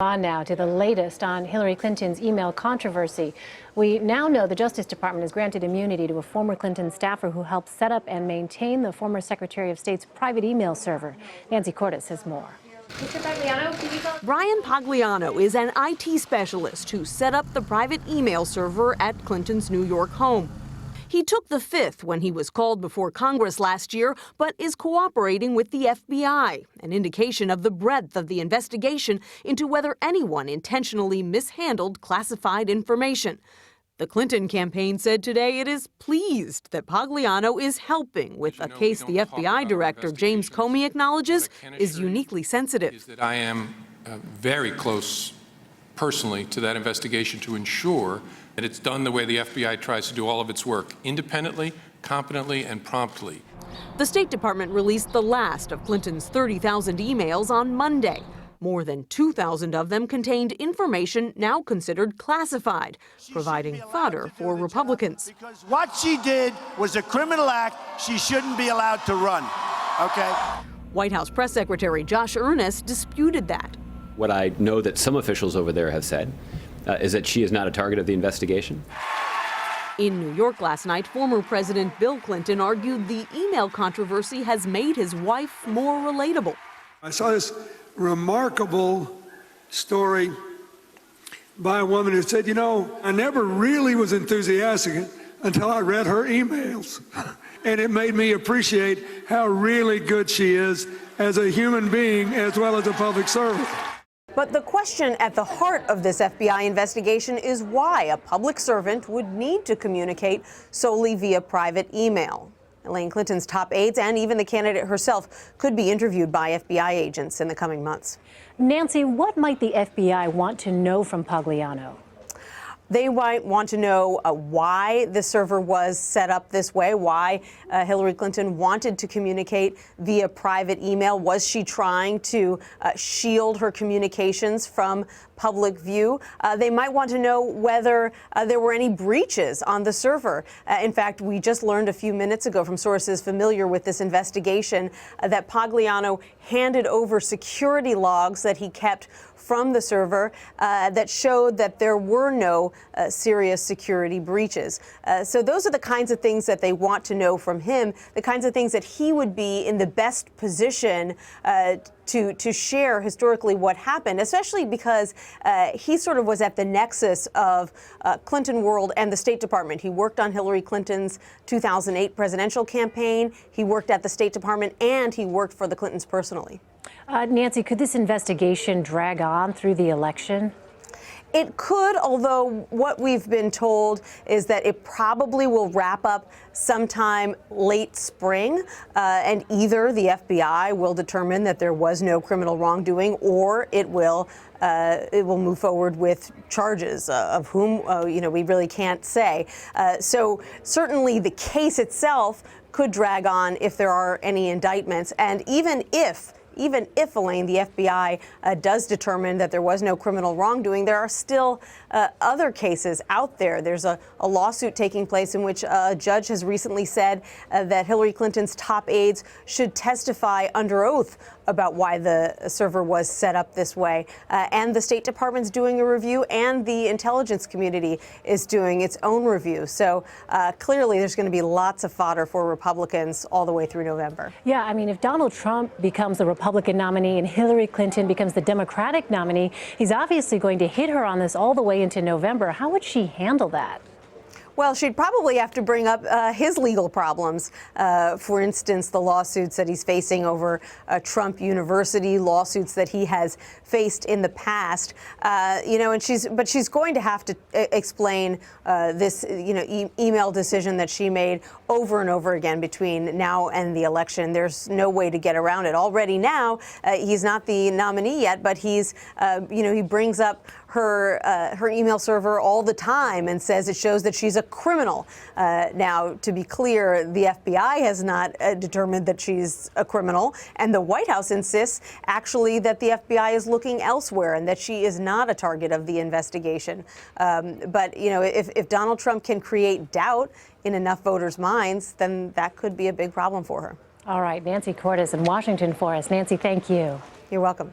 On now to the latest on Hillary Clinton's email controversy. We now know the Justice Department has granted immunity to a former Clinton staffer who helped set up and maintain the former Secretary of State's private email server. Nancy Cordes has more. Mr. Pagliano, can you tell us? Brian Pagliano is an IT specialist who set up the private email server at Clinton's New York home. He took the fifth when he was called before Congress last year, but is cooperating with the FBI, an indication of the breadth of the investigation into whether anyone intentionally mishandled classified information. The Clinton campaign said today it is pleased that Pagliano is helping with a case the FBI director, James Comey, acknowledges is uniquely sensitive. I am very close personally to that investigation to ensure that it's done the way the FBI tries to do all of its work, independently, competently, and promptly. The State Department released the last of Clinton's 30,000 emails on Monday. More than 2,000 of them contained information now considered classified, providing fodder for Republicans. Because what she did was a criminal act she shouldn't be allowed to run, okay? White House Press Secretary Josh Earnest disputed that. What I know that some officials over there have said is that she is not a target of the investigation. In New York last night, former President Bill Clinton argued the email controversy has made his wife more relatable. I saw this remarkable story by a woman who said, you know, I never really was enthusiastic until I read her emails. And it made me appreciate how really good she is as a human being as well as a public servant. But the question at the heart of this FBI investigation is why a public servant would need to communicate solely via private email. Elaine Clinton's top aides and even the candidate herself could be interviewed by FBI agents in the coming months. Nancy, what might the FBI want to know from Pagliano? They might want to know why the server was set up this way, why Hillary Clinton wanted to communicate via private email. Was she trying to shield her communications from public view? They might want to know whether there were any breaches on the server. In fact, we just learned a few minutes ago from sources familiar with this investigation that Pagliano handed over security logs that he kept from the server that showed that there were no serious security breaches. So those are the kinds of things that they want to know from him, the kinds of things that he would be in the best position to share historically what happened, especially because he sort of was at the nexus of Clinton world and the State Department. He worked on Hillary Clinton's 2008 presidential campaign. He worked at the State Department and he worked for the Clintons personally. Nancy, could this investigation drag on through the election? It could, although what we've been told is that it probably will wrap up sometime late spring, and either the FBI will determine that there was no criminal wrongdoing, or it will move forward with charges of whom, we really can't say. So certainly the case itself could drag on if there are any indictments, and even if, Elaine, the FBI does determine that there was no criminal wrongdoing, there are still other cases out there. There's a lawsuit taking place in which a judge has recently said that Hillary Clinton's top aides should testify under oath about why the server was set up this way. And the State Department's doing a review, and the intelligence community is doing its own review. So clearly there's going to be lots of fodder for Republicans all the way through November. Yeah, I mean, if Donald Trump becomes the Republican nominee and Hillary Clinton becomes the Democratic nominee, he's obviously going to hit her on this all the way into November. How would she handle that? Well, she'd probably have to bring up his legal problems. For instance, the lawsuits that he's facing over Trump University, lawsuits that he has faced in the past. And she's going to have to explain this, email decision that she made over and over again between now and the election. There's no way to get around it. Already now, he's not the nominee yet, but he's, he brings up her email server all the time and says it shows that she's a criminal. Now, to be clear, the FBI has not determined that she's a criminal, and the White House insists actually that the FBI is looking elsewhere and that she is not a target of the investigation. But if Donald Trump can create doubt in enough voters' minds, then that could be a big problem for her. All right, Nancy Cordes in Washington for us. Nancy, thank you. You're welcome.